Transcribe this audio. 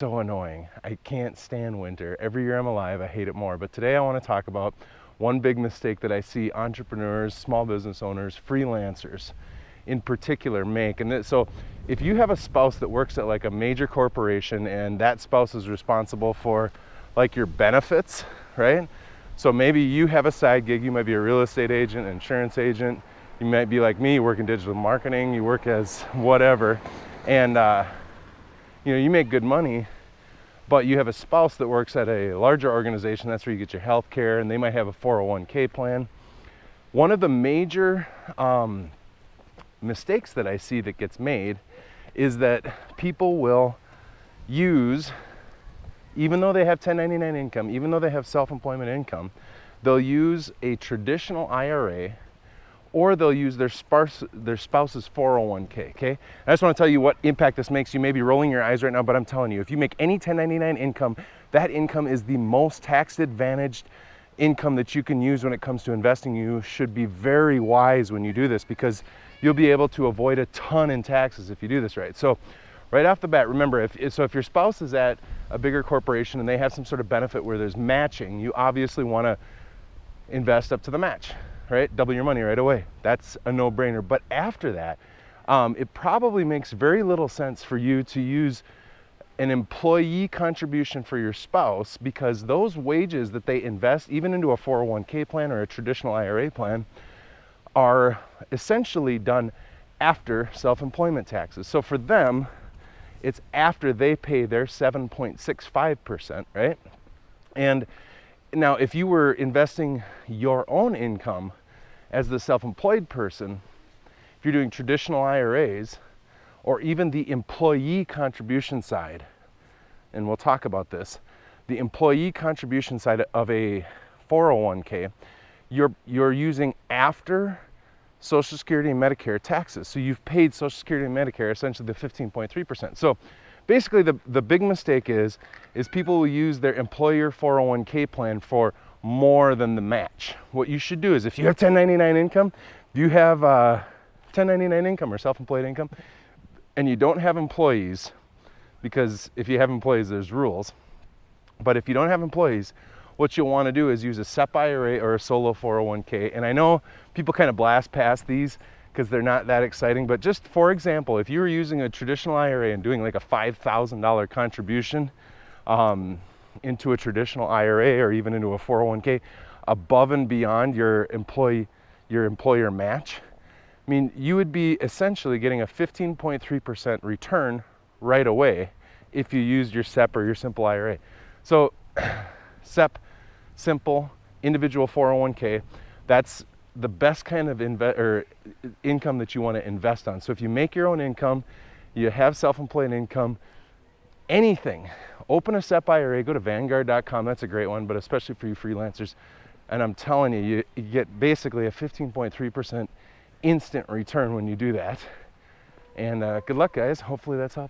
So annoying. I can't stand winter. Every year I'm alive, I hate it more. But today I want to talk about one big mistake that I see entrepreneurs, small business owners, freelancers in particular make. So if you have a spouse that works at like a major corporation and that spouse is responsible for like your benefits, right? So maybe you have a side gig, you might be a real estate agent, insurance agent, you might be like me, you work in digital marketing, you work as whatever, and you make good money, but you have a spouse that works at a larger organization. That's where you get your health care, and they might have a 401k plan. One of the major mistakes that I see that gets made is that people will use, even though they have 1099 income, even though they have self-employment income, they'll use a traditional IRA or they'll use their spouse's 401k, okay? I just want to tell you what impact this makes. You may be rolling your eyes right now, but I'm telling you, if you make any 1099 income, that income is the most tax-advantaged income that you can use when it comes to investing. You should be very wise when you do this because you'll be able to avoid a ton in taxes if you do this right. So right off the bat, remember, if your spouse is at a bigger corporation and they have some sort of benefit where there's matching, you obviously want to invest up to the match, right? Double your money right away. That's a no-brainer. But after that, it probably makes very little sense for you to use an employee contribution for your spouse because those wages that they invest, even into a 401k plan or a traditional IRA plan, are essentially done after self-employment taxes. So for them, it's after they pay their 7.65%, right? And now, if you were investing your own income as the self-employed person, if you're doing traditional IRAs, or even the employee contribution side, and we'll talk about this, the employee contribution side of a 401k, you're using after Social Security and Medicare taxes. So you've paid Social Security and Medicare, essentially the 15.3%. So basically the big mistake is people will use their employer 401k plan for more than the match. What you should do is if you have 1099 income, if you have 1099 income or self-employed income, and you don't have employees, because if you have employees, there's rules. But if you don't have employees, what you'll want to do is use a SEP IRA or a solo 401k. And I know people kind of blast past these because they're not that exciting, but just for example, if you were using a traditional IRA and doing like a $5,000 contribution into a traditional IRA or even into a 401k above and beyond your employer match, I mean, you would be essentially getting a 15.3% return right away if you used your SEP or your simple IRA. So SEP, simple, individual 401k, that's the best kind of income that you want to invest on. So if you make your own income, you have self-employed income, anything, open a SEP IRA, go to Vanguard.com, that's a great one, but especially for you freelancers. And I'm telling you, you get basically a 15.3% instant return when you do that. And good luck, guys. Hopefully that's helpful.